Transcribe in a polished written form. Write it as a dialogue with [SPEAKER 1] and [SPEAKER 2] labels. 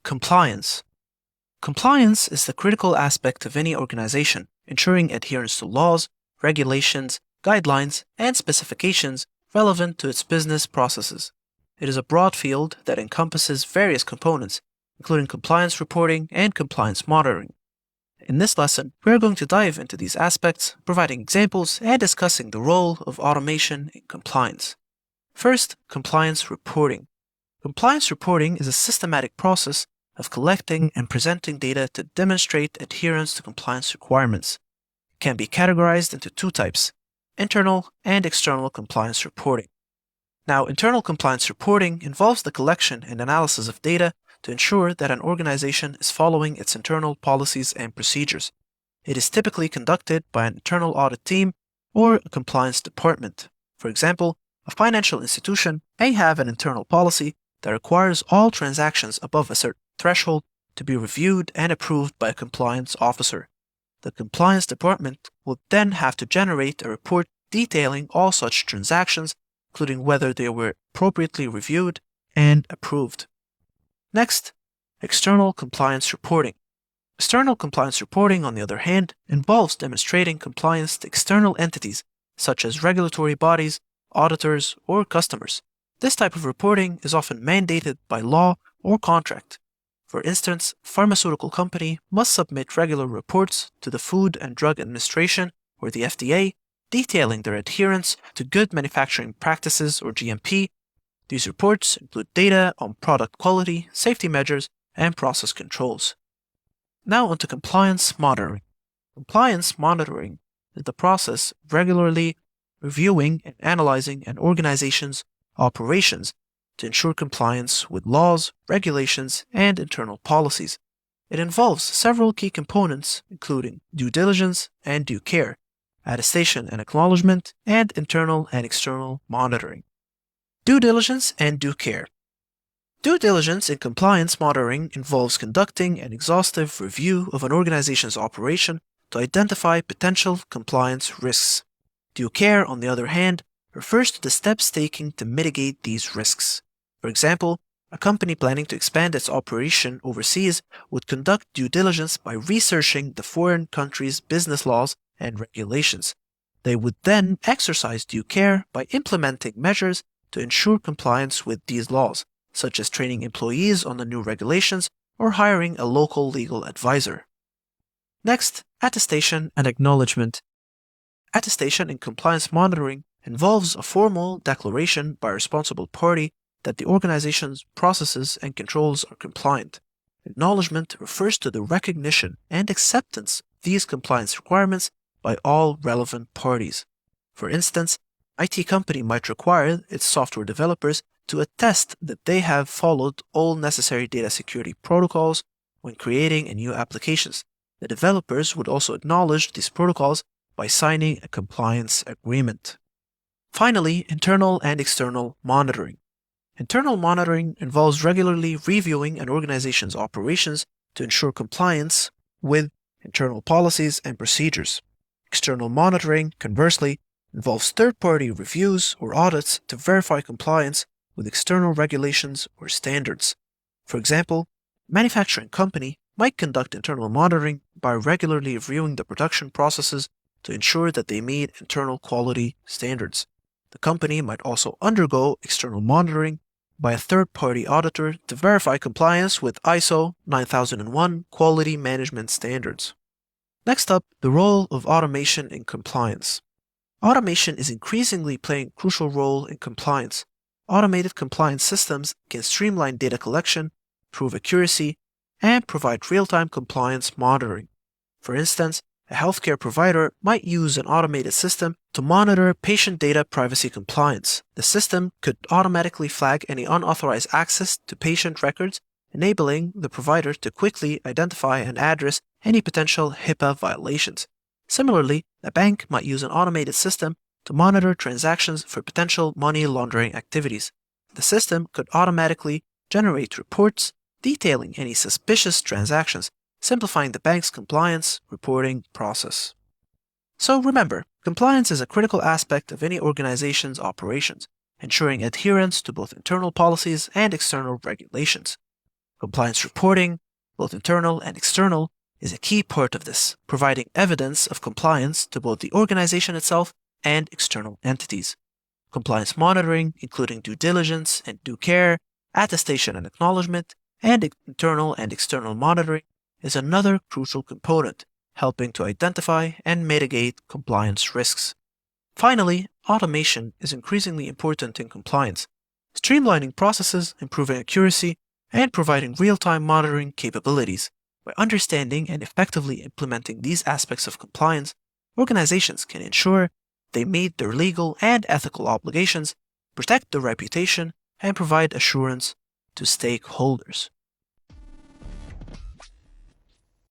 [SPEAKER 1] Compliance. Compliance is the critical aspect of any organization, ensuring adherence to laws, regulations, guidelines, and specifications relevant to its business processes. It is a broad field that encompasses various components, including compliance reporting and compliance monitoring. In this lesson, we are going to dive into these aspects, providing examples and discussing the role of automation in compliance. First, compliance reporting. Compliance reporting is a systematic process of collecting and presenting data to demonstrate adherence to compliance requirements. It can be categorized into two types: internal and external compliance reporting. Now, internal compliance reporting involves the collection and analysis of data to ensure that an organization is following its internal policies and procedures. It is typically conducted by an internal audit team or a compliance department. For example, a financial institution may have an internal policy that requires all transactions above a certain threshold to be reviewed and approved by a compliance officer. The compliance department will then have to generate a report detailing all such transactions, including whether they were appropriately reviewed and approved. Next, external compliance reporting. External compliance reporting, on the other hand, involves demonstrating compliance to external entities, such as regulatory bodies, auditors, or customers. This type of reporting is often mandated by law or contract. For instance, a pharmaceutical company must submit regular reports to the Food and Drug Administration, or the FDA, detailing their adherence to good manufacturing practices, or GMP. These reports include data on product quality, safety measures, and process controls. Now onto compliance monitoring. Compliance monitoring is the process of regularly reviewing and analyzing an organization's operations to ensure compliance with laws, regulations, and internal policies. It involves several key components, including due diligence and due care, attestation and acknowledgement, and internal and external monitoring. Due diligence and due care. Due diligence in compliance monitoring involves conducting an exhaustive review of an organization's operation to identify potential compliance risks. Due care, on the other hand, refers to the steps taken to mitigate these risks. For example, a company planning to expand its operation overseas would conduct due diligence by researching the foreign country's business laws and regulations. They would then exercise due care by implementing measures to ensure compliance with these laws, such as training employees on the new regulations or hiring a local legal advisor. Next, attestation and acknowledgement. Attestation in compliance monitoring involves a formal declaration by a responsible party that the organization's processes and controls are compliant. Acknowledgement refers to the recognition and acceptance of these compliance requirements by all relevant parties. For instance, an IT company might require its software developers to attest that they have followed all necessary data security protocols when creating new applications. The developers would also acknowledge these protocols by signing a compliance agreement. Finally, internal and external monitoring. Internal monitoring involves regularly reviewing an organization's operations to ensure compliance with internal policies and procedures. External monitoring, conversely, involves third-party reviews or audits to verify compliance with external regulations or standards. For example, a manufacturing company might conduct internal monitoring by regularly reviewing the production processes to ensure that they meet internal quality standards. The company might also undergo external monitoring by a third-party auditor to verify compliance with ISO 9001 quality management standards. Next up, the role of automation in compliance. Automation is increasingly playing a crucial role in compliance. Automated compliance systems can streamline data collection, improve accuracy, and provide real-time compliance monitoring. For instance, a healthcare provider might use an automated system to monitor patient data privacy compliance. The system could automatically flag any unauthorized access to patient records, enabling the provider to quickly identify and address any potential HIPAA violations. Similarly, a bank might use an automated system to monitor transactions for potential money laundering activities. The system could automatically generate reports detailing any suspicious transactions, simplifying the bank's compliance reporting process. So remember, compliance is a critical aspect of any organization's operations, ensuring adherence to both internal policies and external regulations. Compliance reporting, both internal and external, is a key part of this, providing evidence of compliance to both the organization itself and external entities. Compliance monitoring, including due diligence and due care, attestation and acknowledgement, and internal and external monitoring, is another crucial component, helping to identify and mitigate compliance risks. Finally, automation is increasingly important in compliance, streamlining processes, improving accuracy, and providing real-time monitoring capabilities. By understanding and effectively implementing these aspects of compliance, organizations can ensure they meet their legal and ethical obligations, protect their reputation, and provide assurance to stakeholders.